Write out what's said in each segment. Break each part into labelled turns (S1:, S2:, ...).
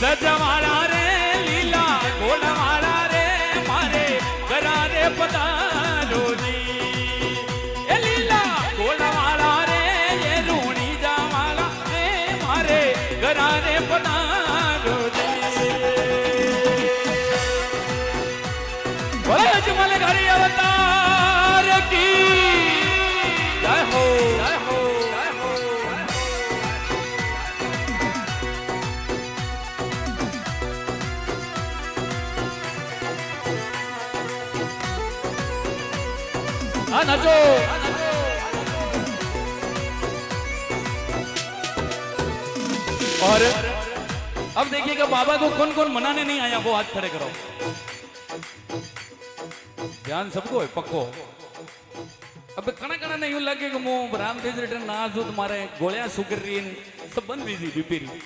S1: સજવાળા રે લીલા ગોળવાળા રે મારે ગરારે પધારો જી એ લીલા ગોળવાળા રે એ રૂણી જાવાળા રે મારે ગરારે પધારો જી બોલે અજમલ ઘરે અવતાર કી જય હો જય હો नचो और अब देखिएगा बाबा को कौन कौन मनाने नहीं आया वो हाथ खड़े करो ध्यान सबको है पक्को अब कणा कणा नहीं लगे कि मो रामतेज रिटर्न ना जो तुम्हारे गोलियां सुकर रही सब बंद बीजी बीपीरी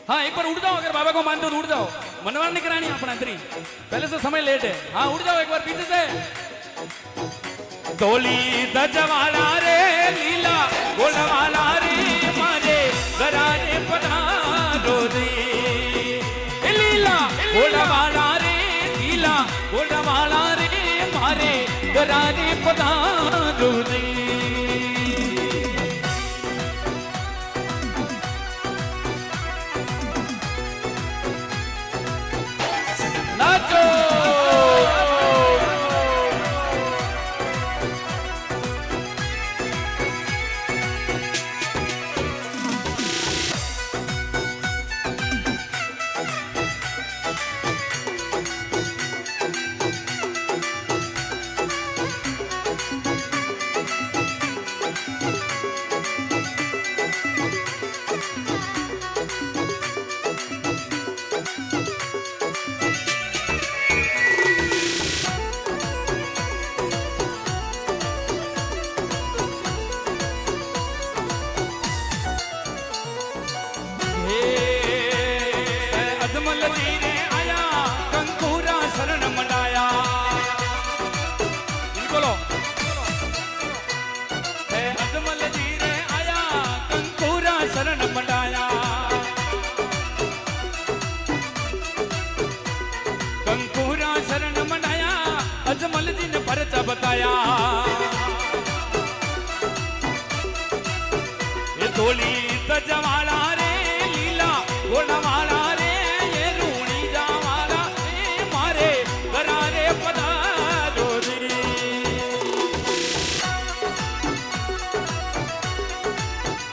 S1: हाँ एक बार उड़ जाओ अगर बाबा को मानते हो तो उड़ जाओ मनवार नहीं करानी अपना इतनी पहले से समय लेट है हाँ उड़ जाओ एक बार पीछे से तोली दजवाला रे लीला गोलवाला रे मारे गरारे पधारो रे लीला गोलवाला रे लीला गोलवाला रे मारे गरारे पधारो रे नाचो अजमल जी ने परचा बताया ये तोली तजवाला रे लीला गोलवाला रे ये रूणी जावाला रे मारे गरारे पधारो रे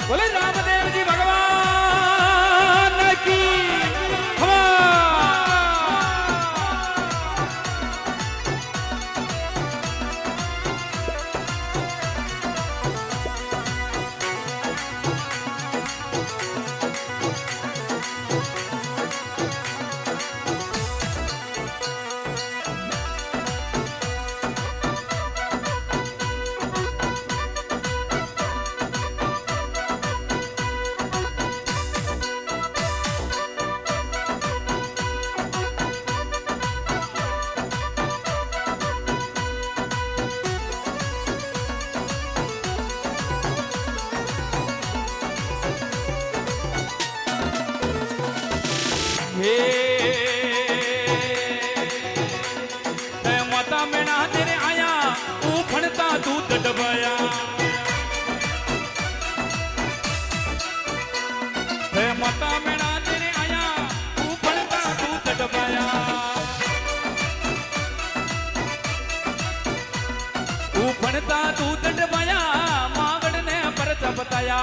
S1: बोले रामदेव जी भगवान की माता मेना तेरे आया तू फणता दूध डबाया माता मेना तेरे आया तू फणता दूध डबाया तू फणता दूध डबाया मागड़ ने परचा बताया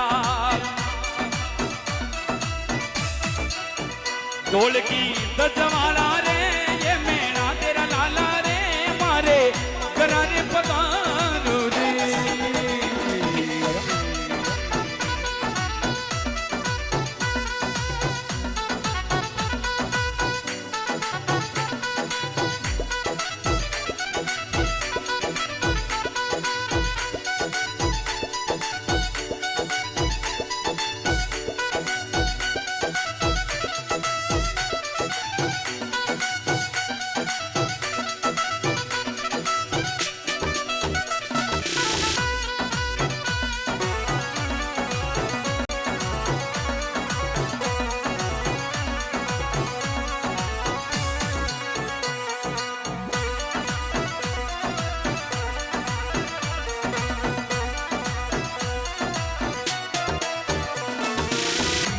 S1: ढोलकी दजवाला रे ये मेरा तेरा लाला रे मारे गरारे पधारो रे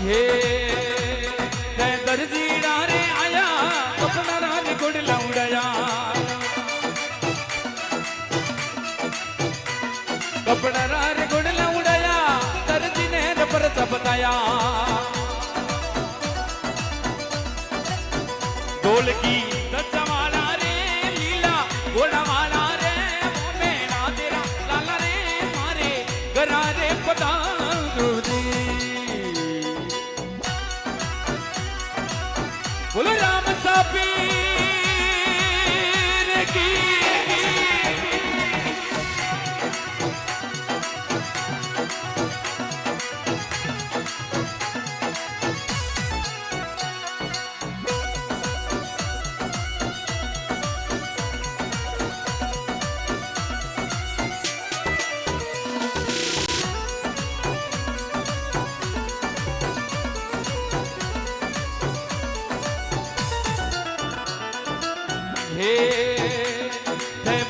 S1: हे ते दर्जीड़ा रे आया कपड़ा रे गुड़ला उड़ाया कपड़ा रे गुड़ला उड़ाया दर्जी ने पर बताया ढोल की दजवाला रे लीला घोड़ा वाला रे मेरा तेरा लाला रे मारे गरारे पधारो रे बोलो राम सापीर की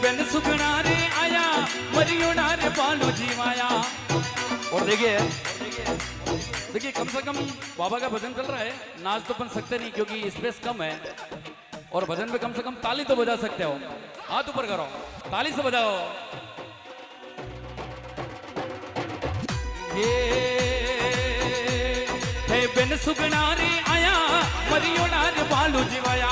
S1: बेन सुगना रे आया मरियोना रे पालो जीवाया। और देखिए कम से कम बाबा का भजन चल रहा है, नाच तो बन सकते नहीं क्योंकि स्पेस कम है, और भजन में कम से कम ताली तो बजा सकते हो। हाथ ऊपर करो, ताली से बजाओ। ये बेन सुगना रे आया मरियोना रे पालो जीवाया।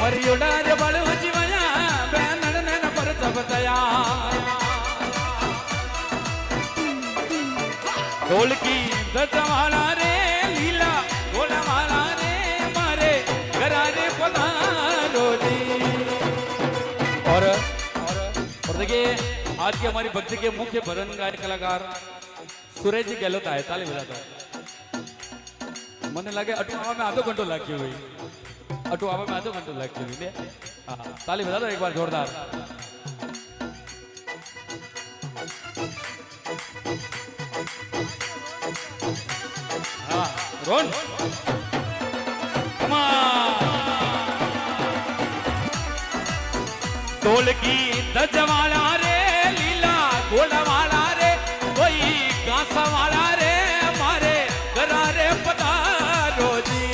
S1: मरियोड़ा रे बालू जीवया बैनन ने पर बताया। ढोल की दजवाला रे लीला घोड़ा वाला रे मारे गरारे पधारो जी। और देखिए आज की हमारी भक्ति के मुख्य भजन गायक कलाकार सुरेश जी गहलोत आए। ताली बजाता મને લાગે અટુઆવા में आधो घंटो लागी हुई, अटुआवा में आधो घंटो लागी हुई। हाँ, ताली बजा दो एक बार जोरदार। हाँ रोन ढोल की दजवाला रे लीला घोड़ा वाला रे कोई गासा वाला रे मारे गरारे पधारो जी।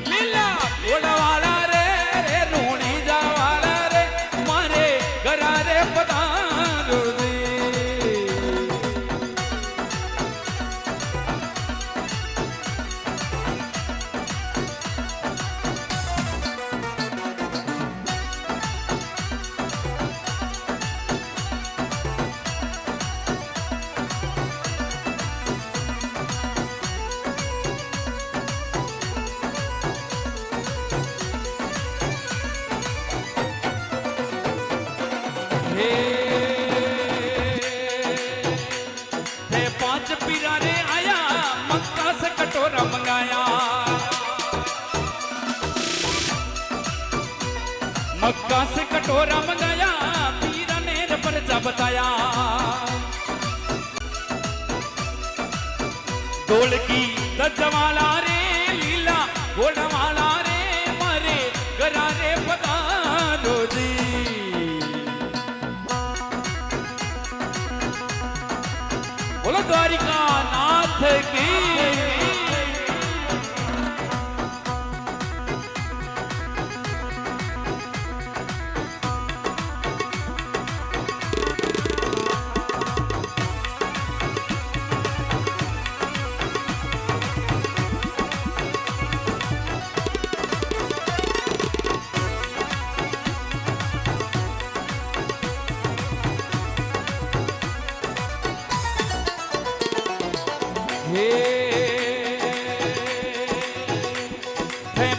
S1: लीला घोड़ा वाला रे रूणी जा वाला रे मारे गरारे पधारो जी। पांच पीरा रे आया मक्का से कटोरा मंगाया। मक्का से कटोरा मंगाया पीरा ने परचा बताया। ढोल की दजवाला रे लीला घोड़ा वाला रे मारे गरारे पधारो जी। बोलो द्वारिका नाथ की।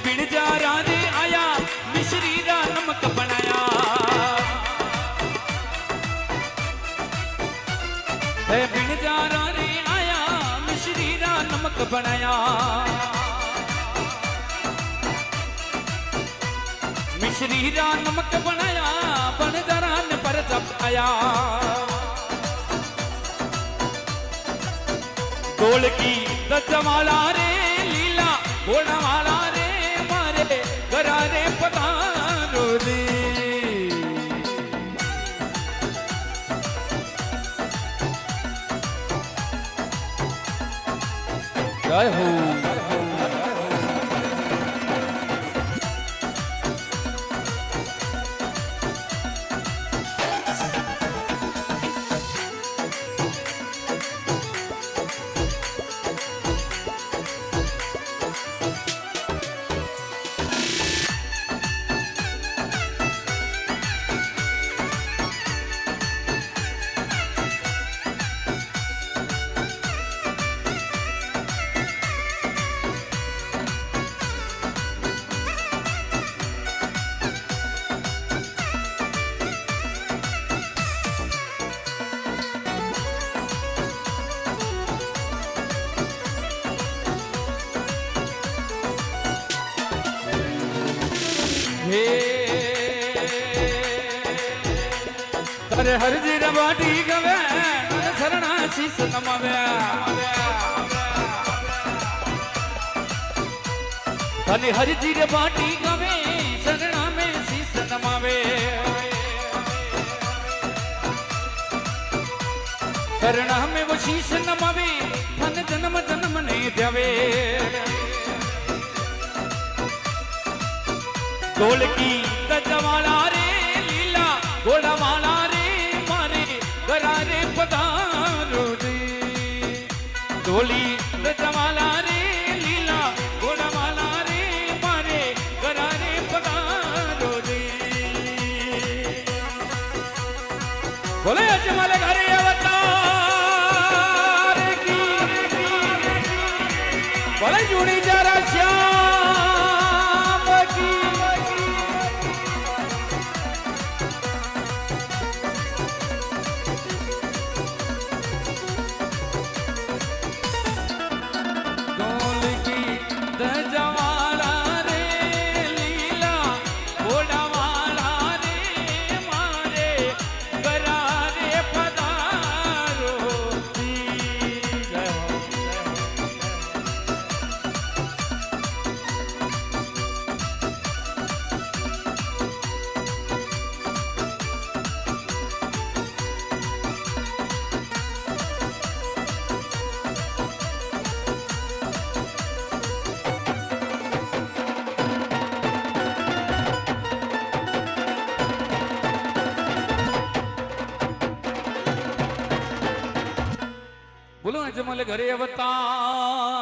S1: बिन जा रे आया मिश्री रा नमक बनाया। बिन जा रे आया मिश्री रा नमक बनाया। मिश्री रा नमक बनाया बन जरा ने पर जब आया। ढोल की दजवाला रे लीला घोड़ा वाला रे मारे गरारे पधारो रे। જય હો અરે હરજી રવાટી ગવે શરણા શીશ નમાવ્યા અને હરજી રવાટી ગવે શરણા મે શીશ નમાવે શરણા મે વો શીશ નમાવે ધન જન્મ જન્મ ને દેવે ઢોલકી તજવાલા રે લીલા ઘોડાવાલા રે મારે ગરારે પધારો રે ઢોલી તજવાલા રે લીલા ઘોડાવાલા રે મારે ગરારે પધારો રે બોલે અજમલ ઘરે અવતાર કી બોલે જૂની જરા શ્યામ કી બોલો અજમલ ઘરે અવતાર